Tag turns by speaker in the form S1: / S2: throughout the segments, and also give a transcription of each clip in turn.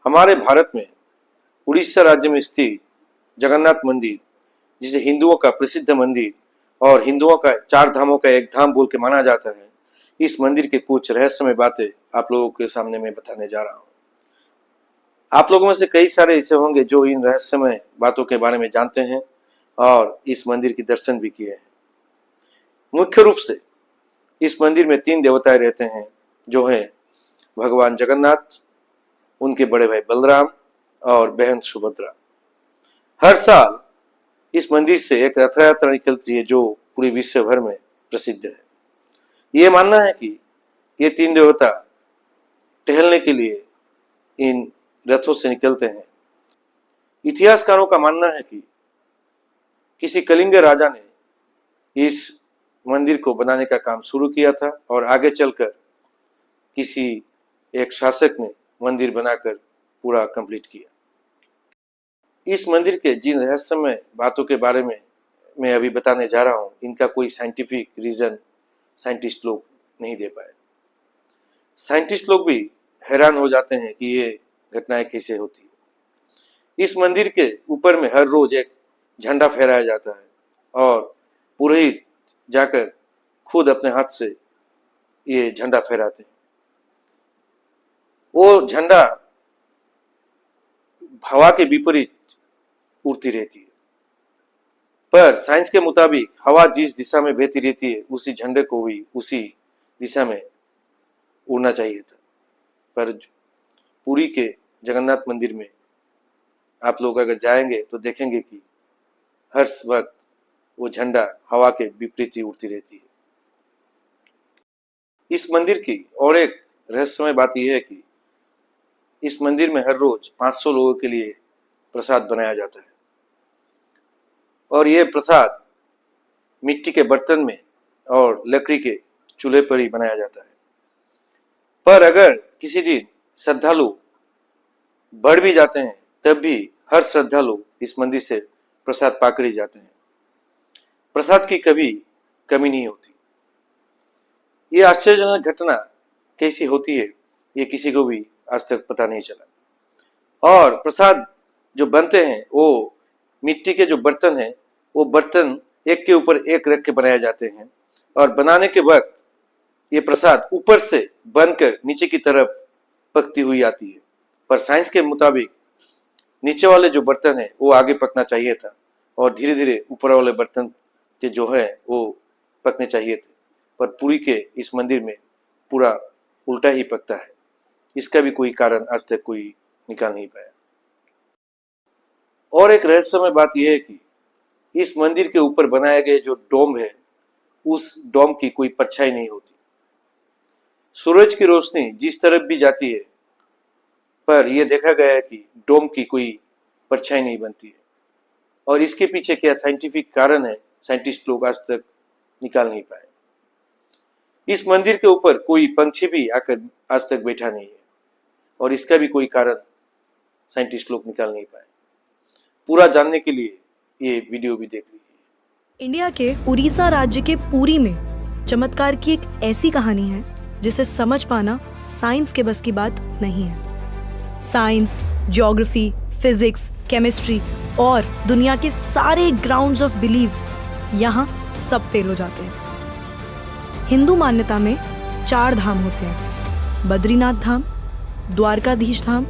S1: हमारे भारत में उड़ीसा राज्य में स्थित जगन्नाथ मंदिर, जिसे हिंदुओं का प्रसिद्ध मंदिर और हिंदुओं का 4 धामों का एक धाम बोल के माना जाता है, इस मंदिर के कुछ रहस्यमय बातें आप लोगों के सामने मैं बताने जा रहा हूँ। आप लोगों में से कई सारे ऐसे होंगे जो इन रहस्यमय बातों के बारे में जानते हैं और इस मंदिर के दर्शन भी किए हैं। मुख्य रूप से इस मंदिर में 3 देवताएं रहते हैं, जो हैं भगवान जगन्नाथ, उनके बड़े भाई बलराम और बहन सुभद्रा। हर साल इस मंदिर से एक रथ यात्रा निकलती है जो पूरे विश्व भर में प्रसिद्ध है। ये मानना है कि ये 3 देवता टहलने के लिए इन रथों से निकलते हैं। इतिहासकारों का मानना है कि किसी कलिंग राजा ने इस मंदिर को बनाने का काम शुरू किया था और आगे चलकर किसी एक शासक ने मंदिर बनाकर पूरा कंप्लीट किया। इस मंदिर के जिन रहस्यमय बातों के बारे में मैं अभी बताने जा रहा हूं, इनका कोई साइंटिफिक रीजन साइंटिस्ट लोग नहीं दे पाए। साइंटिस्ट लोग भी हैरान हो जाते हैं कि ये घटनाएं कैसे होती है। इस मंदिर के ऊपर में हर रोज एक झंडा फहराया जाता है और पुरोहित जाकर खुद अपने हाथ से ये झंडा फहराते हैं। वो झंडा हवा के विपरीत उड़ती रहती है, पर साइंस के मुताबिक हवा जिस दिशा में बहती रहती है, उसी झंडे को भी उसी दिशा में उड़ना चाहिए था। पर पुरी के जगन्नाथ मंदिर में आप लोग अगर जाएंगे तो देखेंगे कि हर वक्त वो झंडा हवा के विपरीत ही उड़ती रहती है। इस मंदिर की और एक रहस्यमय बात यह है कि इस मंदिर में हर रोज 500 लोगों के लिए प्रसाद बनाया जाता है और यह प्रसाद मिट्टी के बर्तन में और लकड़ी के चूल्हे पर ही बनाया जाता है। पर अगर किसी दिन श्रद्धालु बढ़ भी जाते हैं, तब भी हर श्रद्धालु इस मंदिर से प्रसाद पाकर ही जाते हैं। प्रसाद की कभी कमी नहीं होती। ये आश्चर्यजनक घटना कैसी होती है, ये किसी को भी आज तक पता नहीं चला। और प्रसाद जो बनते हैं, वो मिट्टी के जो बर्तन हैं, वो बर्तन एक के ऊपर एक रख के बनाए जाते हैं और बनाने के वक्त ये प्रसाद ऊपर से बनकर नीचे की तरफ पकती हुई आती है। पर साइंस के मुताबिक नीचे वाले जो बर्तन है वो आगे पकना चाहिए था और धीरे धीरे ऊपर वाले बर्तन के जो है वो पकने चाहिए थे। पर पुरी के इस मंदिर में पूरा उल्टा ही पकता है। इसका भी कोई कारण आज तक कोई निकाल नहीं पाया। और एक रहस्यमय बात यह है कि इस मंदिर के ऊपर बनाए गए जो डोम है, उस डोम की कोई परछाई नहीं होती। सूरज की रोशनी जिस तरफ भी जाती है, पर यह देखा गया है कि डोम की कोई परछाई नहीं बनती है। और इसके पीछे क्या साइंटिफिक कारण है, साइंटिस्ट लोग आज तक निकाल नहीं पाए। इस मंदिर के ऊपर कोई पंछी भी आकर आज तक बैठा नहीं है और इसका भी कोई कारण साइंटिस्ट लोग निकाल नहीं पाए। पूरा जानने के लिए ये वीडियो भी देख लीजिए।
S2: इंडिया के उड़ीसा राज्य के पुरी में चमत्कार की एक ऐसी कहानी है जिसे समझ पाना साइंस के बस की बात नहीं है। साइंस, ज्योग्राफी, फिजिक्स, केमिस्ट्री और दुनिया के सारे ग्राउंड्स ऑफ बिलीव्स यहाँ सब फेल हो जाते हैं। हिंदू मान्यता में 4 धाम होते हैं: बद्रीनाथ धाम, द्वारकाधीश धाम,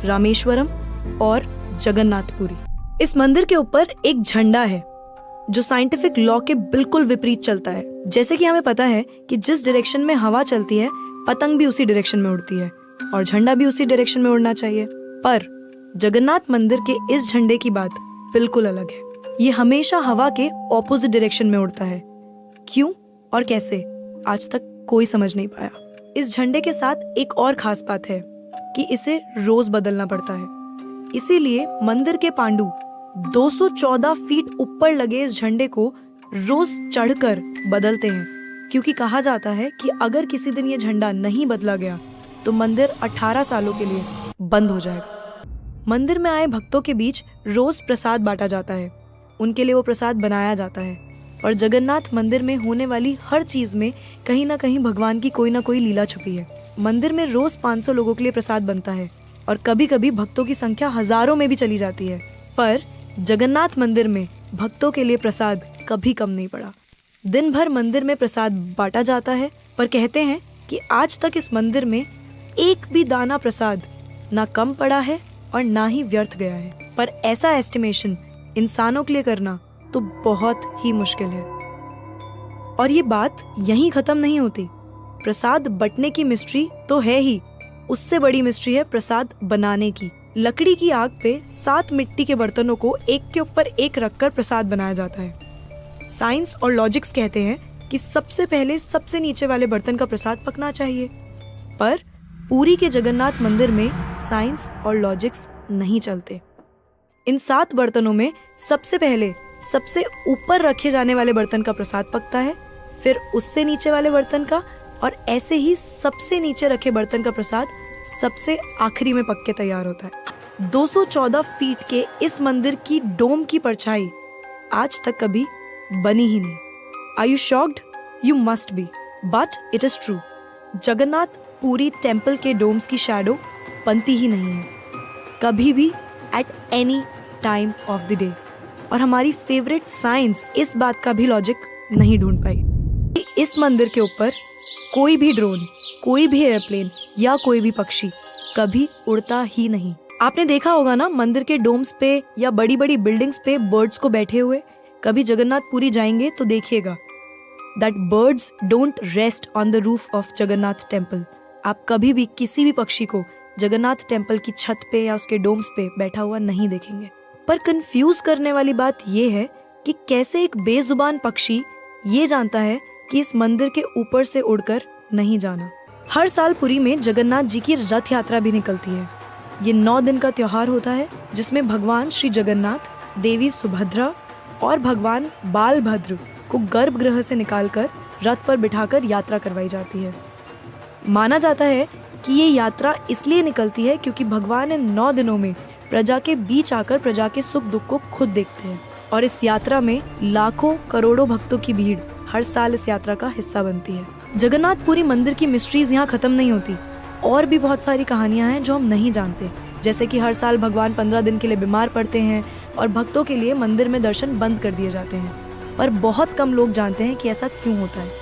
S2: रामेश्वरम और जगन्नाथपुरी। इस मंदिर के ऊपर एक झंडा है जो साइंटिफिक लॉ के बिल्कुल विपरीत चलता है। जैसे कि हमें पता है कि जिस डायरेक्शन में हवा चलती है, पतंग भी उसी डायरेक्शन में उड़ती है और झंडा भी उसी डायरेक्शन में उड़ना चाहिए। पर जगन्नाथ मंदिर के इस झंडे की बात बिल्कुल अलग है। ये हमेशा हवा के ऑपोजिट डायरेक्शन में उड़ता है। क्यों और कैसे, आज तक कोई समझ नहीं पाया। इस झंडे के साथ एक और खास बात है कि इसे रोज बदलना पड़ता है। इसीलिए मंदिर के पांडु 214 फीट ऊपर लगे इस झंडे को रोज चढ़कर बदलते हैं, क्योंकि कहा जाता है कि अगर किसी दिन ये झंडा नहीं बदला गया तो मंदिर 18 सालों के लिए बंद हो जाएगा। मंदिर में आए भक्तों के बीच रोज प्रसाद बांटा जाता है, उनके लिए वो प्रसाद बनाया जाता है और जगन्नाथ मंदिर में होने वाली हर चीज में कहीं ना कहीं भगवान की कोई ना कोई लीला छुपी है। मंदिर में रोज 500 लोगों के लिए प्रसाद बनता है और कभी कभी भक्तों की संख्या हजारों में भी चली जाती है। पर जगन्नाथ मंदिर में भक्तों के लिए प्रसाद कभी कम नहीं पड़ा। दिन भर मंदिर में प्रसाद बांटा जाता है, पर कहते हैं कि आज तक इस मंदिर में एक भी दाना प्रसाद ना कम पड़ा है और ना ही व्यर्थ गया है। पर ऐसा एस्टिमेशन इंसानों के लिए करना तो बहुत ही मुश्किल है। और ये बात यहीं खत्म नहीं होती। प्रसाद बंटने की मिस्ट्री तो है ही, उससे बड़ी मिस्ट्री है प्रसाद बनाने की। लकड़ी की आग पे 7 मिट्टी के बर्तनों को एक के ऊपर एक रखकर प्रसाद बनाया जाता है। साइंस और लॉजिक्स कहते हैं कि सबसे पहले सबसे नीचे वाले बर्तन का प्रसाद पकना चाहिए, पर पुरी के जगन्नाथ मंदिर में साइंस और लॉजिक्स नहीं चलते। इन 7 बर्तनों में सबसे पहले सबसे ऊपर रखे जाने वाले बर्तन का प्रसाद पकता है, फिर उससे नीचे वाले बर्तन का, और ऐसे ही सबसे नीचे रखे बर्तन का प्रसाद सबसे आखिरी में पक के तैयार होता है। 214 फीट के इस मंदिर की डोम की परछाई आज तक कभी बनी ही नहीं। Are you shocked? You must be, but it is true. Jagannath Puri temple के डोम्स की शैडो बनती ही नहीं है कभी भी, at any time of the day. और हमारी फेवरेट साइंस इस बात का भी लॉजिक नहीं ढूंढ पाई कि इस मंदिर के ऊपर कोई भी ड्रोन, कोई भी एयरप्लेन या कोई भी पक्षी कभी उड़ता ही नहीं। आपने देखा होगा ना मंदिर के डोम्स पे या बड़ी बड़ी बिल्डिंग्स पे बर्ड्स को बैठे हुए। कभी जगन्नाथ पुरी जाएंगे तो देखिएगा that birds don't rest on the roof of Jagannath temple. आप कभी भी किसी भी पक्षी को जगन्नाथ टेम्पल की छत पे या उसके डोम्स पे बैठा हुआ नहीं देखेंगे। पर कंफ्यूज करने वाली बात ये है कि कैसे एक बेजुबान पक्षी ये जानता है कि इस मंदिर के ऊपर से उड़कर नहीं जाना। हर साल पुरी में जगन्नाथ जी की रथ यात्रा भी निकलती है। ये 9 दिन का त्योहार होता है जिसमें भगवान श्री जगन्नाथ, देवी सुभद्रा और भगवान बालभद्र को गर्भगृह से निकालकर रथ पर बिठाकर यात्रा करवाई जाती है। माना जाता है कि ये यात्रा इसलिए निकलती है क्योंकि भगवान इन 9 दिनों में प्रजा के बीच आकर प्रजा के सुख दुख को खुद देखते हैं, और इस यात्रा में लाखों करोड़ों भक्तों की भीड़ हर साल इस यात्रा का हिस्सा बनती है। जगन्नाथपुरी मंदिर की मिस्ट्रीज यहाँ खत्म नहीं होती। और भी बहुत सारी कहानियां हैं जो हम नहीं जानते, जैसे कि हर साल भगवान 15 दिन के लिए बीमार पड़ते हैं और भक्तों के लिए मंदिर में दर्शन बंद कर दिए जाते हैं। पर बहुत कम लोग जानते हैं कि ऐसा क्यों होता है।